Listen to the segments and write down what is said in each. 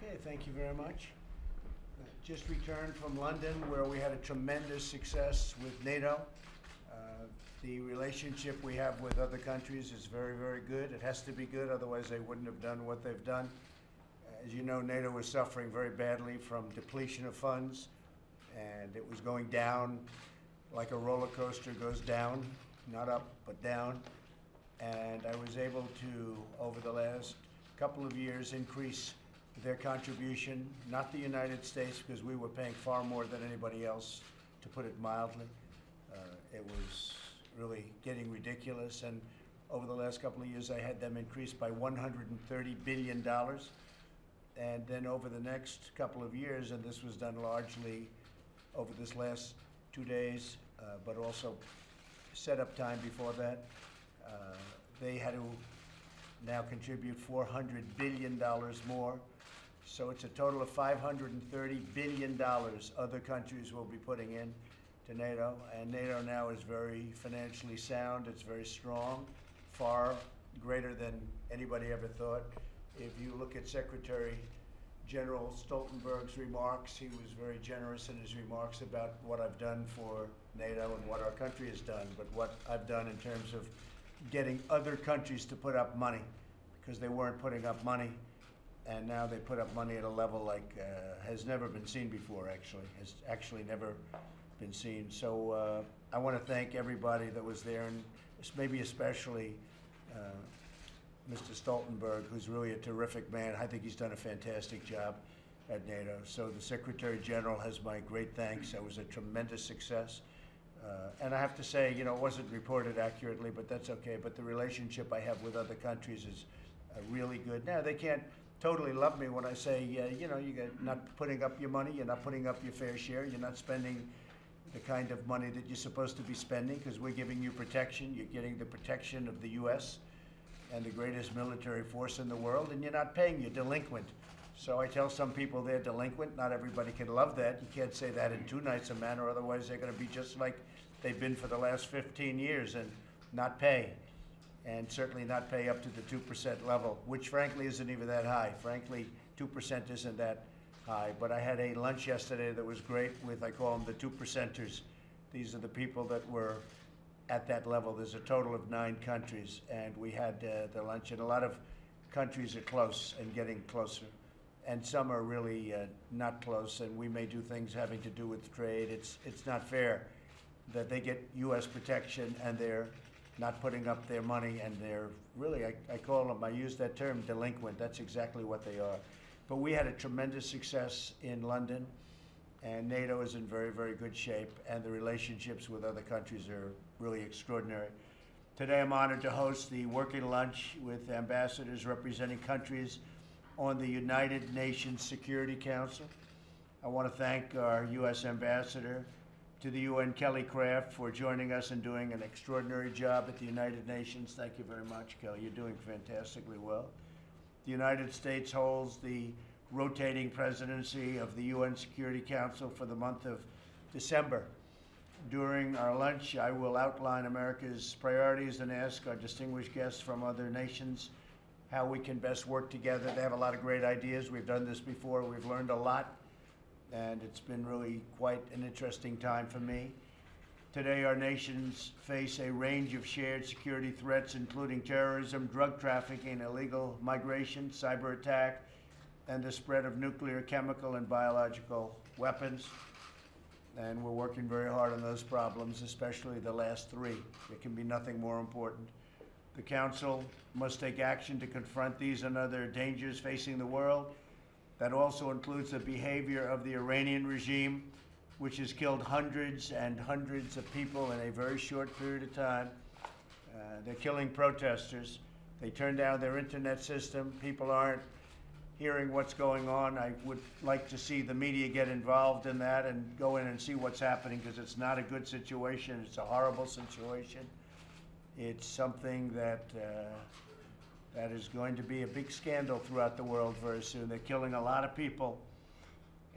Okay, thank you very much. Just returned from London, where we had a tremendous success with NATO. The relationship we have with other countries is very, very good. It has to be good, otherwise they wouldn't have done what they've done. As you know, NATO was suffering very badly from depletion of funds, and it was going down like a roller coaster goes down, not up, but down. And I was able to, over the last couple of years, increase their contribution, not the United States, because we were paying far more than anybody else, to put it mildly. It was really getting ridiculous, and over the last couple of years I had them increased by $130 billion. And then over the next couple of years, and this was done largely over this last 2 days, but also setup time before that, they had to now contribute $400 billion more. So it's a total of $530 billion other countries will be putting in to NATO. And NATO now is very financially sound. It's very strong, far greater than anybody ever thought. If you look at Secretary General Stoltenberg's remarks, he was very generous in his remarks about what I've done for NATO and what our country has done, but what I've done in terms of getting other countries to put up money, because they weren't putting up money, and now they put up money at a level like has never been seen before, has actually never been seen. So I want to thank everybody that was there, and maybe especially Mr. Stoltenberg, who's really a terrific man. I think he's done a fantastic job at NATO. So the Secretary General has my great thanks. It was a tremendous success. And I have to say, you know, it wasn't reported accurately, but that's okay. But the relationship I have with other countries is really good. Now, they can't totally love me when I say, you know, you're not putting up your money, you're not putting up your fair share, you're not spending the kind of money that you're supposed to be spending, because we're giving you protection. You're getting the protection of the U.S. and the greatest military force in the world, and you're not paying, you're delinquent. So I tell some people they're delinquent. Not everybody can love that. You can't say that in too nice a manner, otherwise they're going to be just like they've been for the last 15 years and not pay, and certainly not pay up to the 2% level, which frankly isn't even that high. Frankly, 2% isn't that high. But I had a lunch yesterday that was great with, I call them the 2%ers. These are the people that were at that level. There's a total of 9 countries, and we had the lunch, and a lot of countries are close and getting closer, and some are really not close, and we may do things having to do with trade. It's not fair that they get U.S. protection and they're not putting up their money, and they're really, I call them, I use that term, delinquent. That's exactly what they are. But we had a tremendous success in London, and NATO is in very, very good shape, and the relationships with other countries are really extraordinary. Today I'm honored to host the working lunch with ambassadors representing countries on the United Nations Security Council. I want to thank our U.S. ambassador to the UN, Kelly Craft, for joining us and doing an extraordinary job at the United Nations. Thank you very much, Kelly. You're doing fantastically well. The United States holds the rotating presidency of the UN Security Council for the month of December. During our lunch, I will outline America's priorities and ask our distinguished guests from other nations how we can best work together. They have a lot of great ideas. We've done this before. We've learned a lot, and it's been really quite an interesting time for me. Today, our nations face a range of shared security threats, including terrorism, drug trafficking, illegal migration, cyber attack, and the spread of nuclear, chemical, and biological weapons. And we're working very hard on those problems, especially the last 3. There can be nothing more important. The Council must take action to confront these and other dangers facing the world. That also includes the behavior of the Iranian regime, which has killed hundreds and hundreds of people in a very short period of time. They're killing protesters. They turn down their internet system. People aren't hearing what's going on. I would like to see the media get involved in that and go in and see what's happening, because it's not a good situation. It's a horrible situation. It's something that that is going to be a big scandal throughout the world very soon. They're killing a lot of people,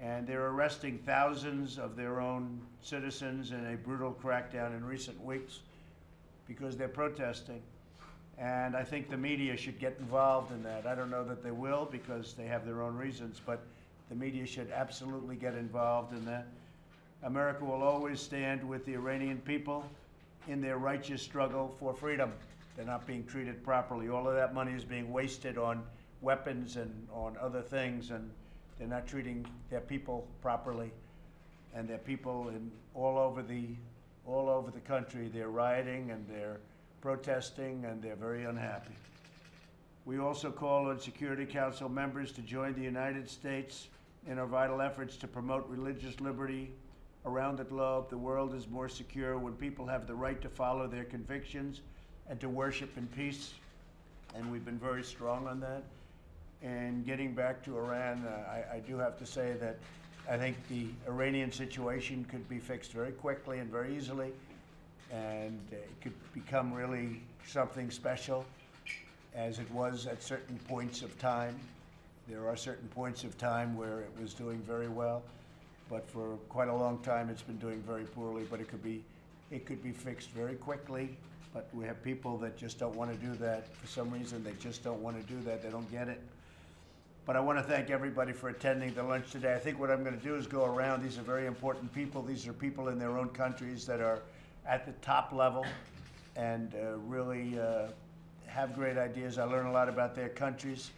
and they're arresting thousands of their own citizens in a brutal crackdown in recent weeks because they're protesting. And I think the media should get involved in that. I don't know that they will because they have their own reasons, but the media should absolutely get involved in that. America will always stand with the Iranian people in their righteous struggle for freedom. They're not being treated properly. All of that money is being wasted on weapons and on other things, and they're not treating their people properly. And their people all over the country, they're rioting and they're protesting and they're very unhappy. We also call on Security Council members to join the United States in our vital efforts to promote religious liberty around the globe. The world is more secure when people have the right to follow their convictions and to worship in peace. And we've been very strong on that. And getting back to Iran, I do have to say that I think the Iranian situation could be fixed very quickly and very easily, and it could become really something special, as it was at certain points of time. There are certain points of time where it was doing very well, but for quite a long time it's been doing very poorly. But it could be fixed very quickly. But we have people that just don't want to do that. For some reason, they just don't want to do that. They don't get it. But I want to thank everybody for attending the lunch today. I think what I'm going to do is go around. These are very important people. These are people in their own countries that are at the top level and really have great ideas. I learn a lot about their countries.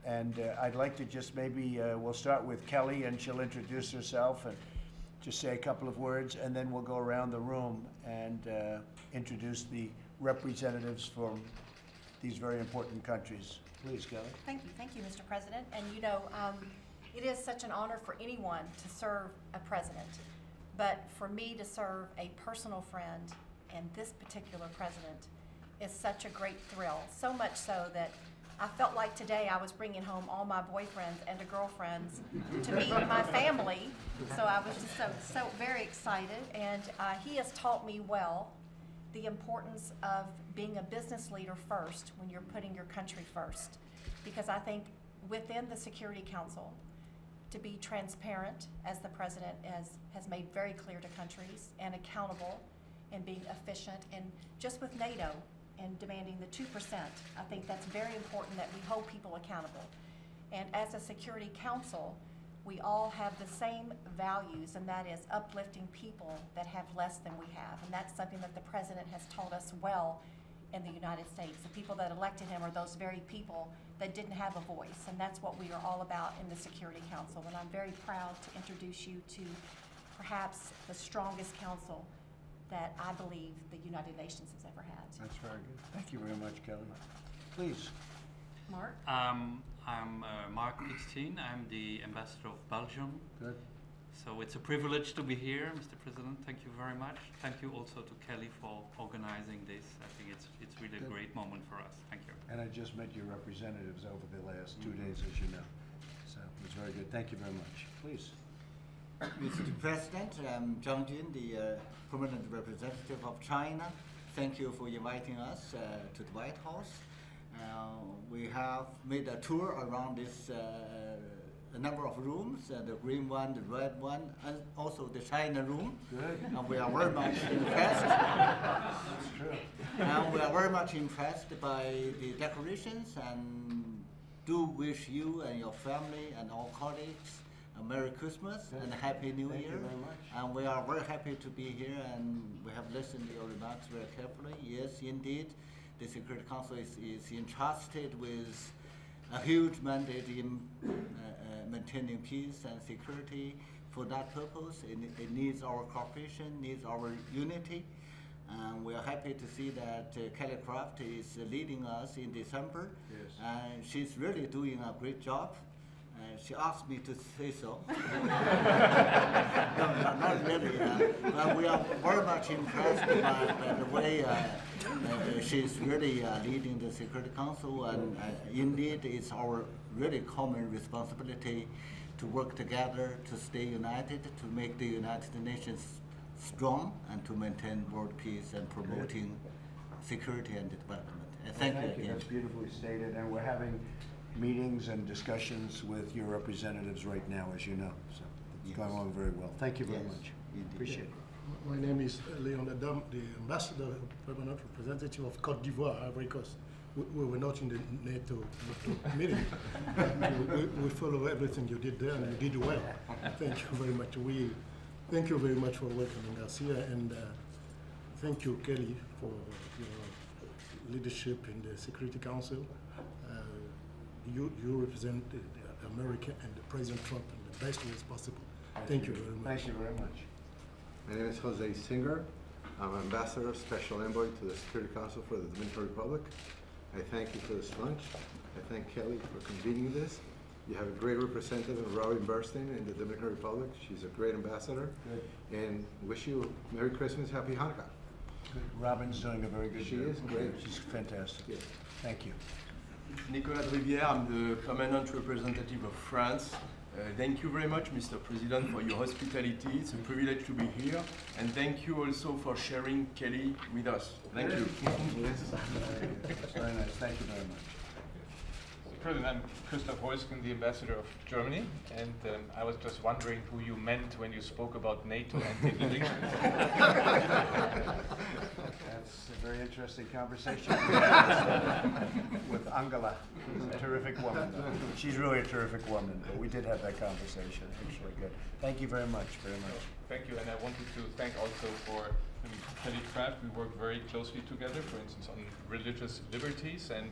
And I'd like to just maybe, we'll start with Kelly, and she'll introduce herself and just say a couple of words, and then we'll go around the room and introduce the representatives from these very important countries. Please, Kelly. Thank you, Mr. President. And you know, it is such an honor for anyone to serve a president, but for me to serve a personal friend and this particular president is such a great thrill. So much so that I felt like today I was bringing home all my boyfriends and girlfriends to meet my family. So I was just so very excited, and he has taught me well the importance of being a business leader first when you're putting your country first. Because I think within the Security Council, to be transparent, as the President has made very clear to countries, and accountable, and being efficient, and just with NATO and demanding the 2%, I think that's very important that we hold people accountable. And as a Security Council, we all have the same values, and that is uplifting people that have less than we have. And that's something that the President has taught us well in the United States. The people that elected him are those very people that didn't have a voice, and that's what we are all about in the Security Council. And I'm very proud to introduce you to perhaps the strongest council that I believe the United Nations has ever had. That's very good. Thank you very much, Kelly. Please. Mark? I'm Mark Ixtien. I'm the ambassador of Belgium. Good. So it's a privilege to be here, Mr. President. Thank you very much. Thank you also to Kelly for organizing this. I think it's really a great moment for us. Thank you. And I just met your representatives over the last 2 days, as you know. So it was very good. Thank you very much. Please. Mr. President, I'm Zhang Jun, the permanent representative of China. Thank you for inviting us to the White House. We have made a tour around this a number of rooms, the green one, the red one, and also the China room. Good. And we are very much impressed. That's true. And we are very much impressed by the decorations, and do wish you and your family and all colleagues a Merry Christmas and a Happy New Year. Thank you very much. And we are very happy to be here, and we have listened to your remarks very carefully. Yes, indeed, the Security Council is entrusted with a huge mandate in maintaining peace and security. For that purpose, it needs our cooperation, needs our unity. And we are happy to see that Kelly Craft is leading us in December. Yes. And she's really doing a great job. She asked me to say so. No, not really. But we are very much impressed by the way she's really leading the Security Council. And indeed, it's our really common responsibility to work together, to stay united, to make the United Nations strong, and to maintain world peace and promoting security and development. Thank you again. That's beautifully stated, and we're having meetings and discussions with your representatives right now, as you know. So it's gone along very well. Thank you very much. Indeed. Appreciate it. My name is Léon Adam, the ambassador, permanent representative of Côte d'Ivoire, Ivory Coast. we were not in the NATO meeting. We follow everything you did there, and you did well. Thank you very much. Thank you very much for welcoming us here, and thank you, Kelly, for your leadership in the Security Council. You represent the America and the President Trump in the best ways possible. Thank you very much. Thank you very much. My name is Jose Singer. I'm Ambassador, Special Envoy to the Security Council for the Dominican Republic. I thank you for this lunch. I thank Kelly for convening this. You have a great representative, Robin Bernstein, in the Dominican Republic. She's a great ambassador. Good. And wish you Merry Christmas, Happy Hanukkah. Good. Robin's doing a very good job. She is great. She's fantastic. Yes. Thank you. Nicolas Rivière, I'm the permanent representative of France. Thank you very much, Mr. President, for your hospitality. It's a privilege to be here. And thank you also for sharing Kelly with us. Thank you. Yes. That's very nice. Thank you very much. Mr. President, I'm Christoph Heusgen, the ambassador of Germany, and I was just wondering who you meant when you spoke about NATO and the link. That's a very interesting conversation with Angela, who's a terrific woman. She's really a terrific woman, but we did have that conversation. Actually, good. Thank you very much, very much. Thank you, and I wanted to thank also for Kelly Craft. We work very closely together, for instance, on religious liberties, and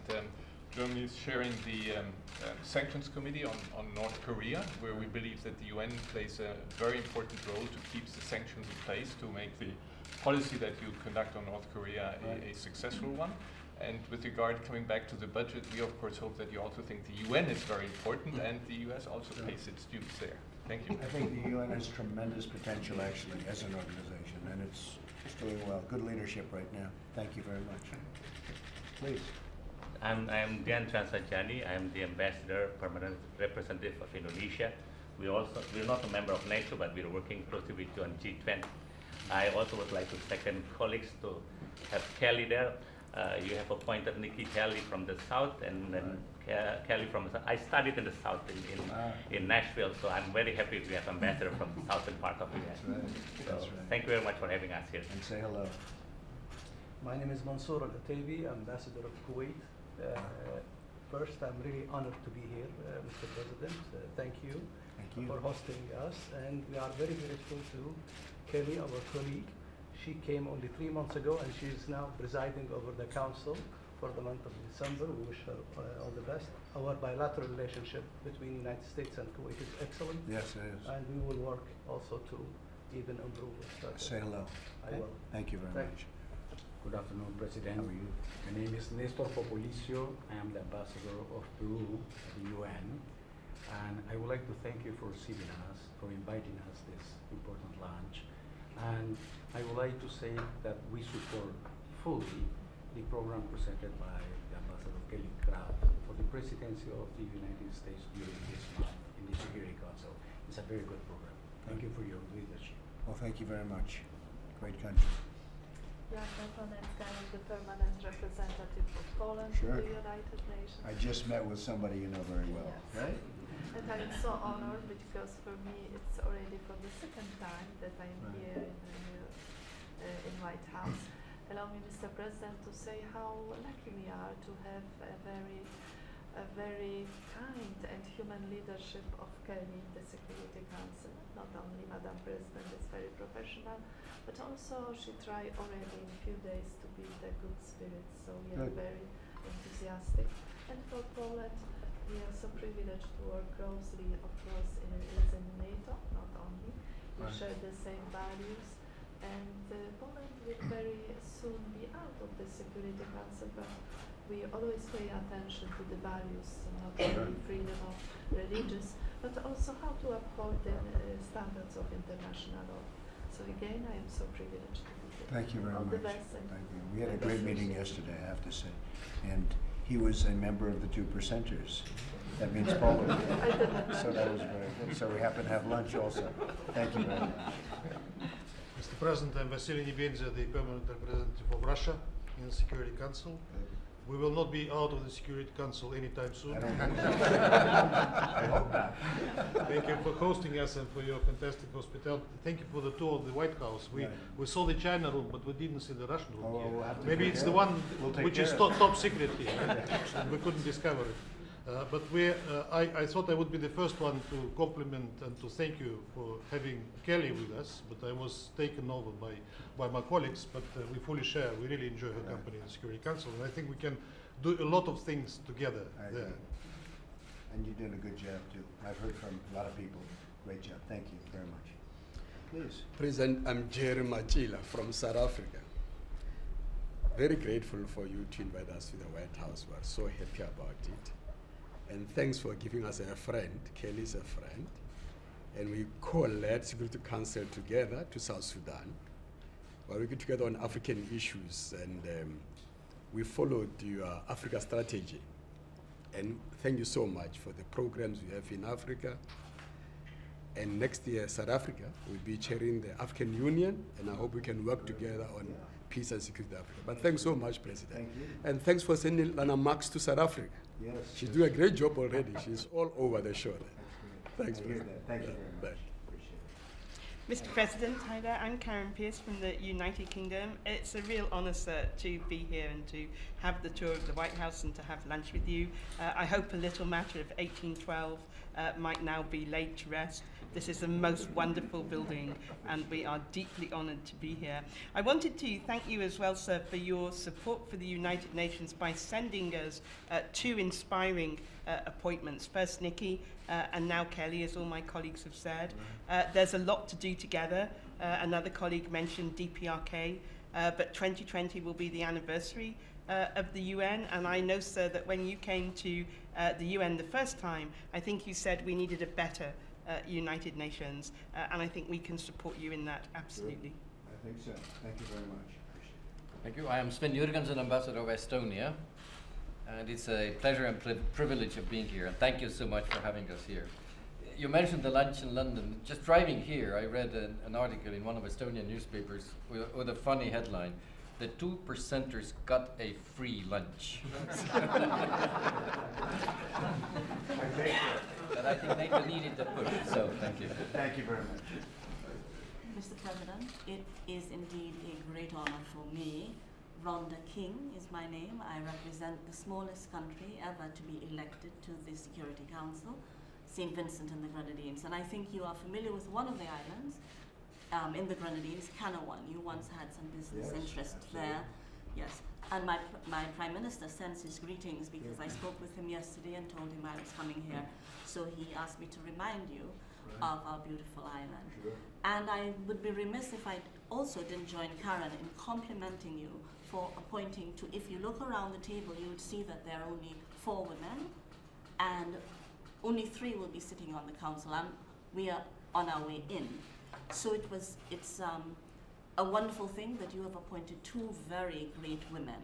Germany is sharing the Sanctions Committee on North Korea, where we believe that the UN plays a very important role to keep the sanctions in place to make the policy that you conduct on North Korea a successful one. And with regard, coming back to the budget, we of course hope that you also think the UN is very important and the US also pays its dues there. Thank you. I think the UN has tremendous potential, actually, as an organization, and it's doing well. Good leadership right now. Thank you very much. Please. I'm Dian Transajani. I'm the ambassador, permanent representative of Indonesia. We're not a member of NATO, but we're working closely with you on G20. I also would like to second colleagues to have Kelly there. You have appointed Nikki Kelly from the South, and then Kelly from the South. I studied in the South in Nashville, so I'm very happy to have ambassador from the southern part of the US. That's right. That's right. Thank you very much for having us here. And say hello. My name is Mansour Al-Ataybi, Ambassador of Kuwait. First, I'm really honored to be here, Mr. President. Thank you, for hosting us. And we are very grateful to Kelly, our colleague. She came only 3 months ago, and she is now presiding over the council for the month of December. We wish her all the best. Our bilateral relationship between the United States and Kuwait is excellent. Yes, it is. And we will work also to even improve it. Say hello. I will. Thank you very much. Good afternoon, President. How are you? My name is Nestor Popolicio. I am the ambassador of Peru at the UN. And I would like to thank you for receiving us, for inviting us this important lunch. And I would like to say that we support fully the program presented by the Ambassador Kelly Craft for the presidency of the United States during this month in the Security Council. It's a very good program. Thank you for your leadership. Well, thank you very much. Great country. Jacek Konecka is the permanent representative of Poland in the United Nations. I just met with somebody you know very well, right? And I'm so honored because for me it's already for the second time that I'm here in White House. Allow me, Mr. President, to say how lucky we are to have a very kind and human leadership of Kelly in the Security Council. Not only Madam President is very professional, but also she tried already in a few days to build a good spirit, so we are very enthusiastic. And for Poland, we are so privileged to work closely, of course, in NATO, not only. We share the same values, and Poland will very soon be out of the Security Council, but we always pay attention to the values, not only freedom of religious, but also how to uphold the standards of international law. So again, I am so privileged to be here. Thank you very much. All the best. Thank you. We had a great meeting yesterday, I have to say. And he was a member of the 2%ers. That means Poland. So that was very good. So we happen to have lunch also. Thank you very much. Mr. President, I'm Vasily Nebenzia, the permanent representative of Russia in the Security Council. We will not be out of the Security Council anytime soon. I hope not. Thank you for hosting us and for your fantastic hospitality. Thank you for the tour of the White House. We saw the China room, but we didn't see the Russian room. We'll have to Maybe take it's care the of one We'll take which is care of top secret here. And we couldn't discover it. But I thought I would be the first one to compliment and to thank you for having Kelly with us, but I was taken over by my colleagues, but we fully share. We really enjoy her company in the Security Council, and I think we can do a lot of things together I there. agree. And you're doing a good job too. I've heard from a lot of people. Great job. Thank you very much. Please. President, I'm Jerry Machila from South Africa. Very grateful for you to invite us to the White House. We're so happy about it. And thanks for giving us a friend. Kelly's a friend. And we co-led Security Council together to South Sudan. We're working together on African issues, and we followed your Africa strategy. And thank you so much for the programs you have in Africa. And next year, South Africa will be chairing the African Union, and I hope we can work together on peace and security in Africa. But thanks so much, President. Thank you. And thanks for sending Lana Marks to South Africa. Yes. She's doing a great job already. She's all over the show. That's great. Thanks, I hear President. that. Thank you Yeah, very much. bye. Appreciate it. Mr. President, hi there. I'm Karen Pierce from the United Kingdom. It's a real honour, sir, to be here and to have the tour of the White House and to have lunch with you. I hope a little matter of 1812 might now be laid to rest. This is the most wonderful building, and we are deeply honoured to be here. I wanted to thank you as well, sir, for your support for the United Nations by sending us two inspiring appointments. First, Nikki, and now Kelly, as all my colleagues have said. There's a lot to do together. Another colleague mentioned DPRK, but 2020 will be the anniversary of the UN, and I know, sir, that when you came to the UN the first time, I think you said we needed a better United Nations, and I think we can support you in that, absolutely. Sure. I think so. Thank you very much. Appreciate it. Thank you. I am Sven Jurgensen, Ambassador of Estonia, and it's a pleasure and privilege of being here, and thank you so much for having us here. You mentioned the lunch in London. Just driving here, I read an article in one of Estonian newspapers with a funny headline: "The 2%ers got a free lunch." But I think they needed the push, so thank you. Thank you very much. Mr. President, it is indeed a great honor for me. Rhonda King is my name. I represent the smallest country ever to be elected to the Security Council, St. Vincent and the Grenadines. And I think you are familiar with one of the islands in the Grenadines, Canouan. You once had some business interest there. Yes. And my Prime Minister sends his greetings because I spoke with him yesterday and told him I was coming here. So he asked me to remind you of our beautiful island. Sure. And I would be remiss if I also didn't join Karen in complimenting you for appointing to, if you look around the table, you would see that there are only 4 women and only 3 will be sitting on the council, and we are on our way in. So it's a wonderful thing that you have appointed 2 very great women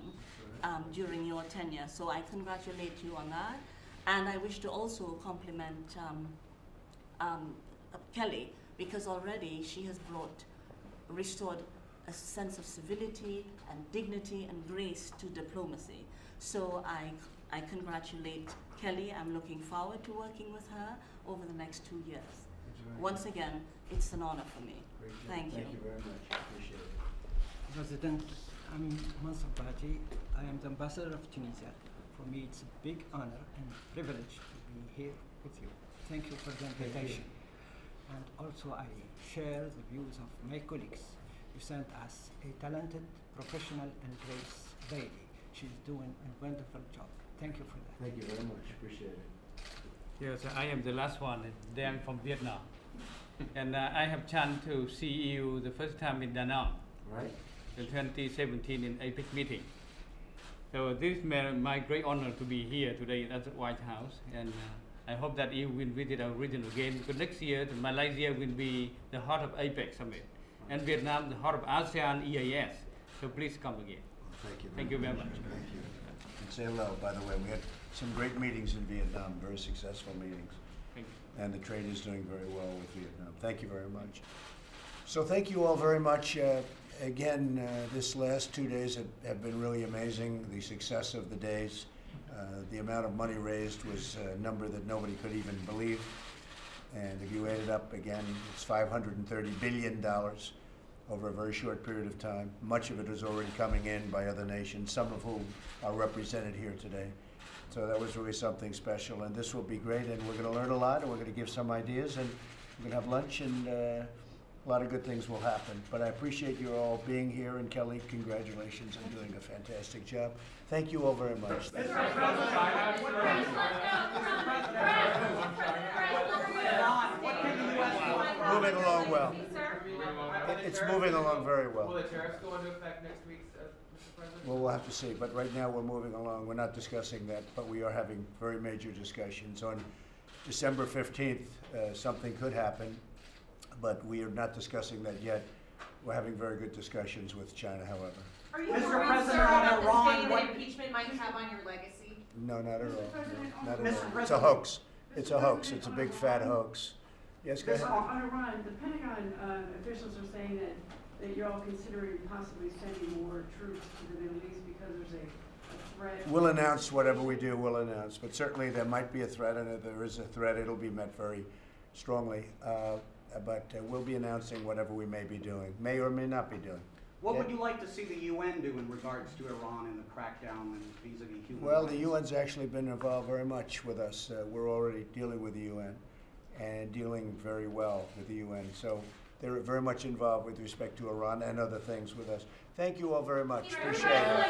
during your tenure. So I congratulate you on that. And I wish to also compliment Kelly, because already she has restored a sense of civility and dignity and grace to diplomacy. So I congratulate Kelly. I'm looking forward to working with her over the next 2 years. Once again, it's an honor for me. Thank you. Thank you very much. Appreciate it. President, I'm Mansour Baji. I am the ambassador of Tunisia. For me, it's a big honor and privilege to be here with you. Thank you for the invitation. And also, I share the views of my colleagues. You sent us a talented professional and Grace Bailey. She's doing a wonderful job. Thank you for that. Thank you very much. Appreciate it. Yes, I am the last one. Then from Vietnam. And I have chance to see you the first time in Da Nang, right? In 2017 in APEC meeting. So this is my great honor to be here today at the White House, and I hope that you will visit our region again, because next year Malaysia will be the heart of APEC summit, and Vietnam the heart of ASEAN EAS. So please come again. Thank you. Thank you very much. Thank you. And say hello, by the way. We had some great meetings in Vietnam, very successful meetings. Thank you. And the trade is doing very well with Vietnam. Thank you very much. So thank you all very much. Again, this last 2 days have been really amazing. The success of the days, the amount of money raised was a number that nobody could even believe. And if you add it up again, it's $530 billion over a very short period of time. Much of it is already coming in by other nations, some of whom are represented here today. So that was really something special, and this will be great, and we're going to learn a lot, and we're going to give some ideas, and we're going to have lunch, and a lot of good things will happen. But I appreciate you all being here, and Kelly, congratulations on doing a fantastic job. Thank you all very much. Moving along well. It's moving along very well. Will the tariffs go into effect next week, Mr. President? Well, we'll have to see, but right now we're moving along. We're not discussing that, but we are having very major discussions. On December 15th, something could happen, but we are not discussing that yet. We're having very good discussions with China, however. Are you worried, sir, about the stain that impeachment might have on your legacy? No, not at all. No, not at Mr. all. It's a hoax. It's a hoax. It's a big fat hoax. Yes, go ahead. On Iran, the Pentagon officials are saying that you're all considering possibly sending more troops to the Middle East because there's a threat. We'll announce whatever we do, we'll announce. But certainly there might be a threat, and if there is a threat, it'll be met very strongly. But we'll be announcing whatever we may be doing, may or may not be doing. What would you like to see the UN do in regards to Iran and the crackdown and vis-a-vis human Well, rights? the UN's actually been involved very much with us. We're already dealing with the UN and dealing very well with the UN. So they're very much involved with respect to Iran and other things with us. Thank you all very much. Appreciate it.